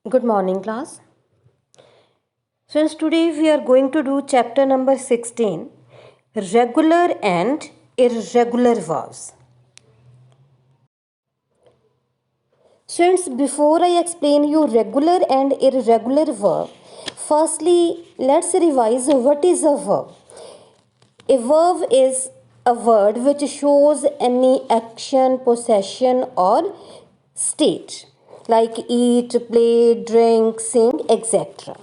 Good morning, class. Since today we are going to do chapter number 16, regular and irregular verbs. Since before I explain you regular and irregular verb, firstly let's revise what is a verb. A verb is a word which shows any action, possession, or state like eat, play, drink, sing, etc.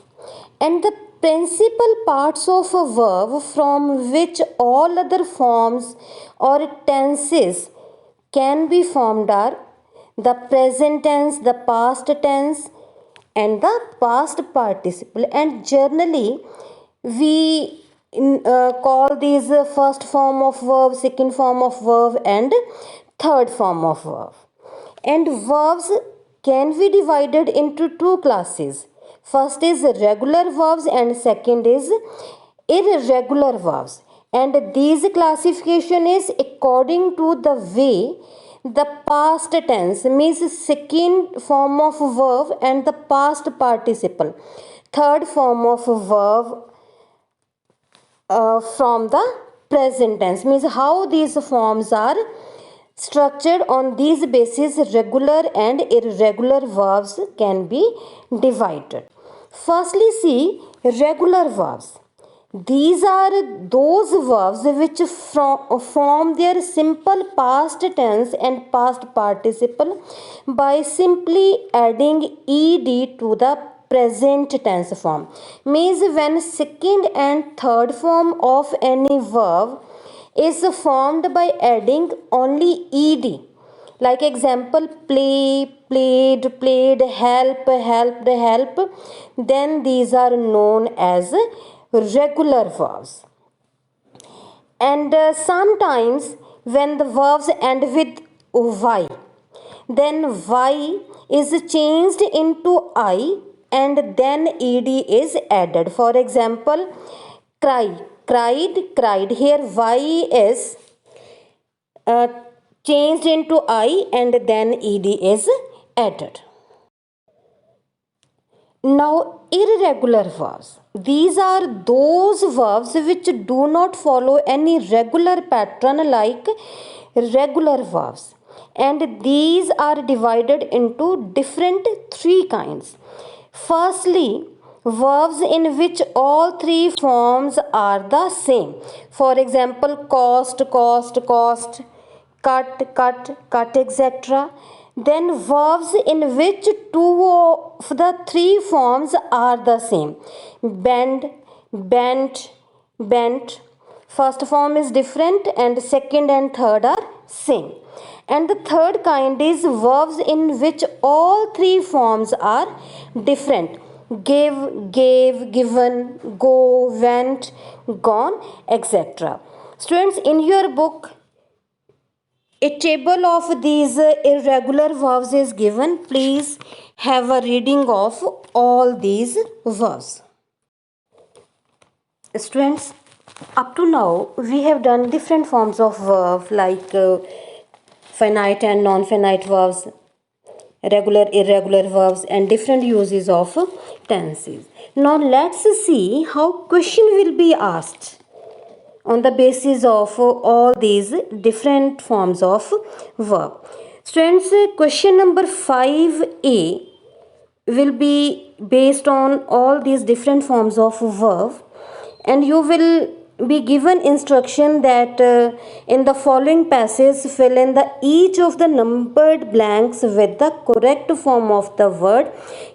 And the principal parts of a verb from which all other forms or tenses can be formed are the present tense, the past tense, and the past participle. And generally, we call these first form of verb, second form of verb, and third form of verb. And verbs can be divided into two classes. First is regular verbs and second is irregular verbs. And these classification is according to the way the past tense means second form of verb and the past participle. Third form of verb from the present tense means how these forms are structured. On these basis regular and irregular verbs can be divided. Firstly, see regular verbs. These are those verbs which form their simple past tense and past participle by simply adding ed to the present tense form. Means when second and third form of any verb is formed by adding only ed, like example play, played, played, help, helped, help, then these are known as regular verbs. And sometimes when the verbs end with y, then y is changed into I and then ed is added. For example, cry, cried, cried. Here y is uh, changed into I and then ed is added. Now, irregular verbs. These are those verbs which do not follow any regular pattern like regular verbs. And these are divided into different three kinds. Firstly, verbs in which all three forms are the same. For example, cost, cost, cost, cut, cut, cut, etc. Then verbs in which two of the three forms are the same. Bend, bent, bent. First form is different and second and third are same. And the third kind is verbs in which all three forms are different. Give, gave, given, go, went, gone, etc. Students, in your book, a table of these irregular verbs is given. Please have a reading of all these verbs. Students, up to now we have done different forms of verb like finite and non-finite verbs, regular, irregular verbs, and different uses of tenses. Now let's see how question will be asked on the basis of all these different forms of verb. Students, question number 5a will be based on all these different forms of verb, and you will be given instruction that in the following passage fill in the each of the numbered blanks with the correct form of the word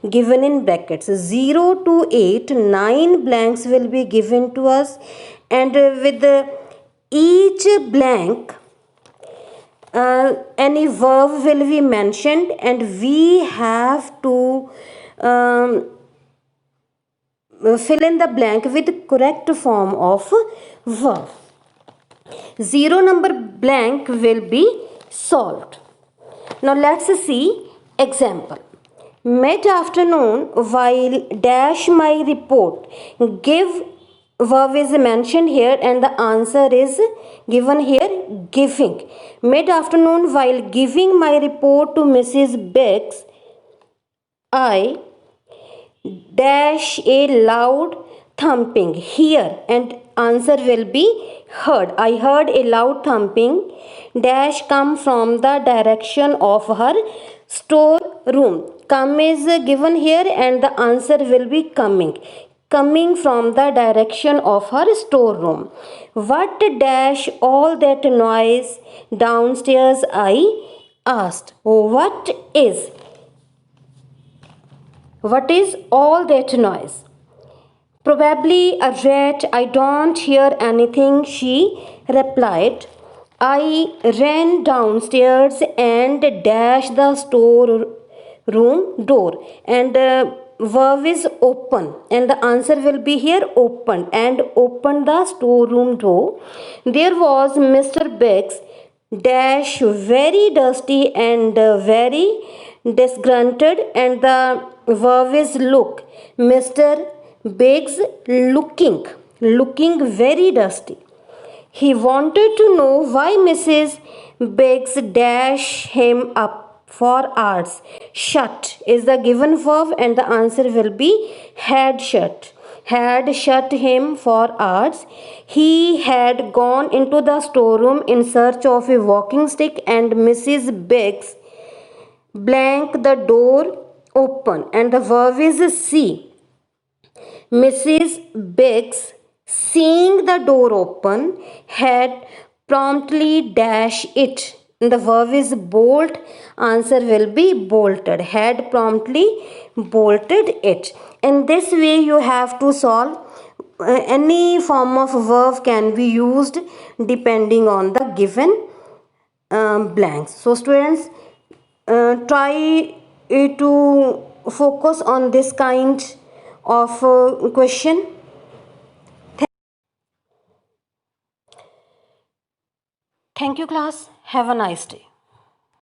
given in brackets. 0 to 8, 9 blanks will be given to us, and with each blank any verb will be mentioned and we have to fill in the blank with correct form of verb. 0 number blank will be solved. Now let's see example. Mid afternoon while dash my report, give verb is mentioned here and the answer is given here, giving. Mid afternoon while giving my report to Mrs. Biggs, I dash a loud thumping here, and answer will be heard. I heard a loud thumping dash come from the direction of her storeroom. Come is given here and the answer will be coming from the direction of her storeroom. What dash all that noise downstairs, I asked. What is all that noise? Probably a rat. I don't hear anything, she replied. I ran downstairs and dashed the storeroom door, and verb is open, and the answer will be here opened, and opened the storeroom door. There was Mr. Biggs dash very dusty and very disgruntled, and the verb is look. Mr. Biggs looking very dusty. He wanted to know why Mrs. Biggs dashed him up for hours. Shut is the given verb, and the answer will be had shut. Had shut him for hours. He had gone into the storeroom in search of a walking stick, and Mrs. Biggs blank the door open, and the verb is see. Mrs. Biggs, seeing the door open, had promptly dashed it. The verb is bolt. Answer will be bolted. Had promptly bolted it. In this way, you have to solve. Any form of verb can be used depending on the given blanks. So, students, try to focus on this kind of question. Thank you, class. Have a nice day.